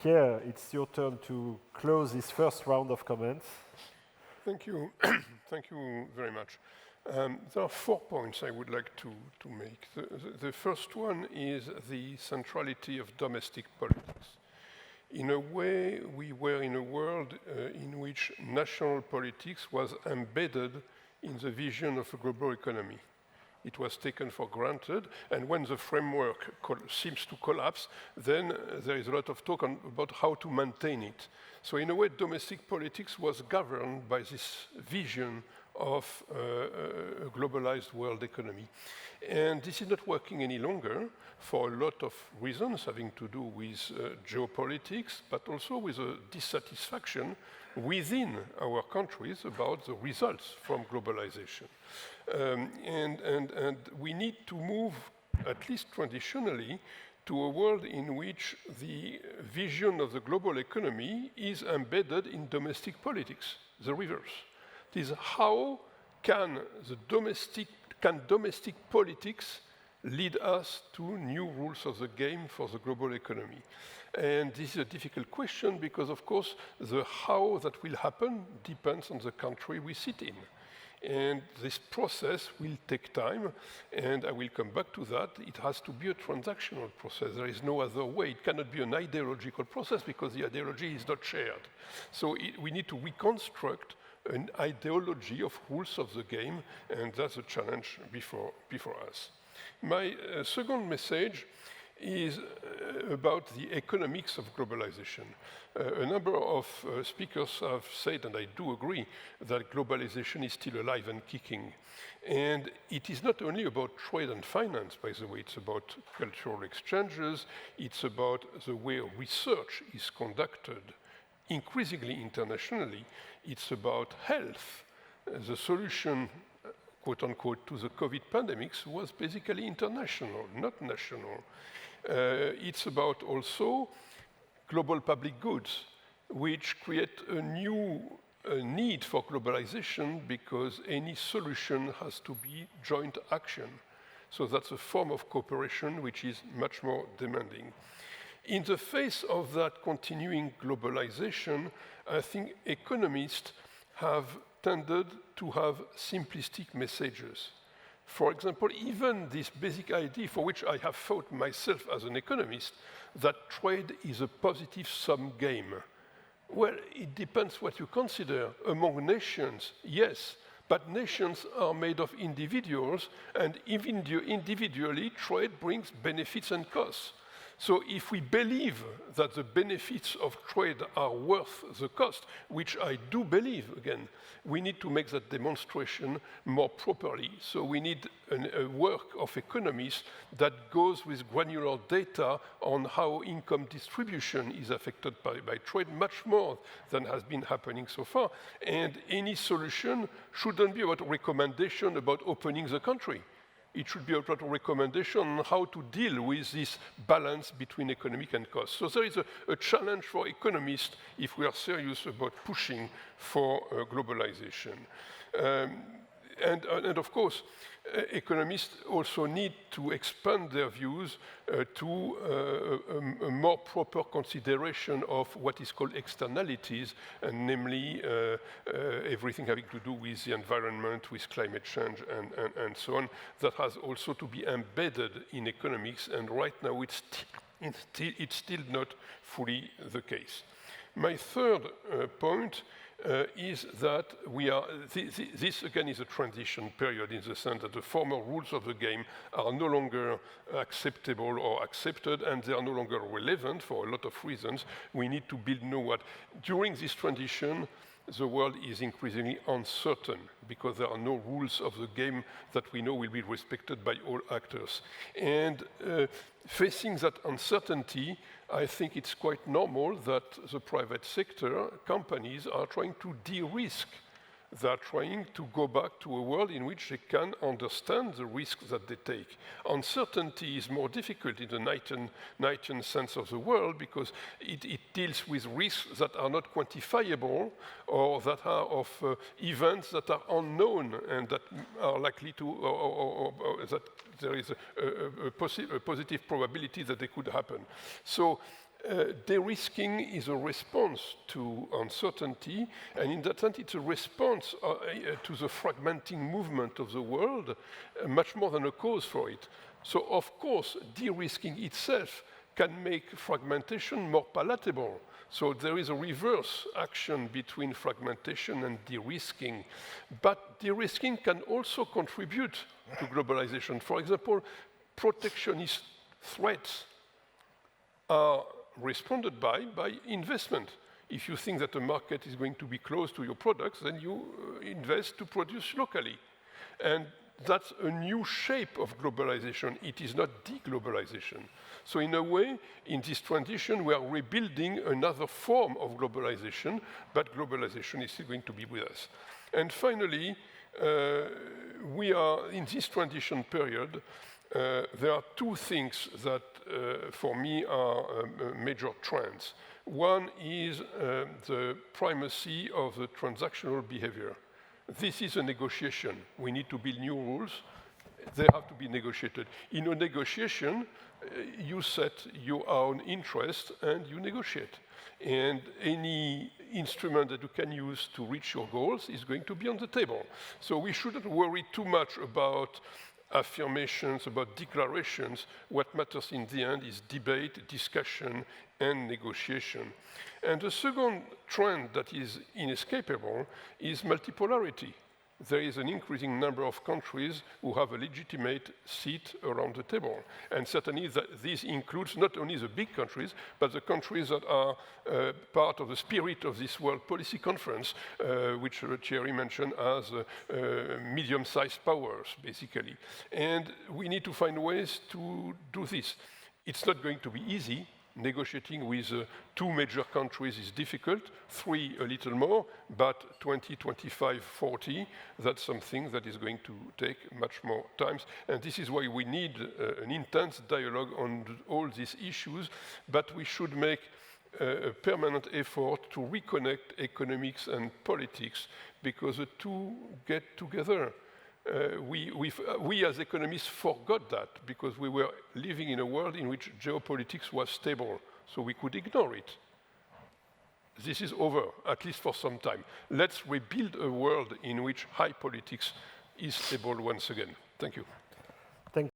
Pierre, it's your turn to close this first round of comments. Thank you. Thank you very much. There are 4 points I would like to make. The first one is the centrality of domestic politics. In a way, we were in a world in which national politics was embedded in the vision of a global economy. It was taken for granted, and when the framework seems to collapse, then there is a lot of talk about how to maintain it. So in a way, domestic politics was governed by this vision of a globalized world economy. And this is not working any longer for a lot of reasons having to do with geopolitics, but also with a dissatisfaction within our countries about the results from globalization. And we need to move, at least traditionally, to a world in which the vision of the global economy is embedded in domestic politics, the reverse. It is how can domestic politics lead us to new rules of the game for the global economy? And this is a difficult question because, of course, the how that will happen depends on the country we sit in. And this process will take time, and I will come back to that. It has to be a transactional process. There is no other way. It cannot be an ideological process because the ideology is not shared. So we need to reconstruct an ideology of rules of the game, and that's a challenge before us. My second message is about the economics of globalization. A number of speakers have said, and I do agree, that globalization is still alive and kicking. And it is not only about trade and finance, by the way, it's about cultural exchanges, it's about the way research is conducted, increasingly internationally, it's about health. The solution, quote unquote, to the COVID pandemics was basically international, not national. It's about also global public goods, which create a new need for globalization because any solution has to be joint action. So that's a form of cooperation which is much more demanding. In the face of that continuing globalization, I think economists have tended to have simplistic messages. For example, even this basic idea for which I have fought myself as an economist, that trade is a positive sum game. Well, it depends what you consider. Among nations, yes, but nations are made of individuals, and even individually, trade brings benefits and costs. So if we believe that the benefits of trade are worth the cost, which I do believe, again, we need to make that demonstration more properly. So we need a work of economists that goes with granular data on how income distribution is affected by trade, much more than has been happening so far. And any solution shouldn't be about a recommendation about opening the country. It should be about a recommendation on how to deal with this balance between economic and cost. So there is a challenge for economists if we are serious about pushing for globalization. And of course, economists also need to expand their views to a more proper consideration of what is called externalities, and namely everything having to do with the environment, with climate change, and so on. That has also to be embedded in economics, and right now it's still not fully the case. My third point is that this again is a transition period in the sense that the former rules of the game are no longer acceptable or accepted, and they are no longer relevant for a lot of reasons. We need to build new what. During this transition, the world is increasingly uncertain because there are no rules of the game that we know will be respected by all actors. And facing that uncertainty, I think it's quite normal that the private sector, companies, are trying to de-risk. They're trying to go back to a world in which they can understand the risks that they take. Uncertainty is more difficult in the Knightian sense of the world because it deals with risks that are not quantifiable or that are of events that are unknown and that are likely to, or that there is a positive probability that they could happen. So de-risking is a response to uncertainty, and in that sense it's a response to the fragmenting movement of the world, much more than a cause for it. So of course, de-risking itself can make fragmentation more palatable. So there is a reverse action between fragmentation and de-risking. But de-risking can also contribute to globalization. For example, protectionist threats are responded by investment. If you think that the market is going to be closed to your products, then you invest to produce locally. And that's a new shape of globalization. It is not de-globalization. So in a way, in this transition, we are rebuilding another form of globalization, but globalization is still going to be with us. And finally, we are in this transition period. There are two things that, for me, are major trends. One is the primacy of the transactional behavior. This is a negotiation. We need to build new rules. They have to be negotiated. In a negotiation, you set your own interest and you negotiate. And any instrument that you can use to reach your goals is going to be on the table. So we shouldn't worry too much about affirmations, about declarations. What matters in the end is debate, discussion, and negotiation. And the second trend that is inescapable is multipolarity. There is an increasing number of countries who have a legitimate seat around the table. And certainly this includes not only the big countries, but the countries that are part of the spirit of this World Policy Conference, which Thierry mentioned as medium-sized powers, basically. And we need to find ways to do this. It's not going to be easy. Negotiating with two major countries is difficult, three a little more, but 20, 25, 40, that's something that is going to take much more time. And this is why we need an intense dialogue on all these issues, but we should make a permanent effort to reconnect economics and politics, because the two get together. We as economists forgot that because we were living in a world in which geopolitics was stable, so we could ignore it. This is over, at least for some time. Let's rebuild a world in which high politics is stable once again. Thank you.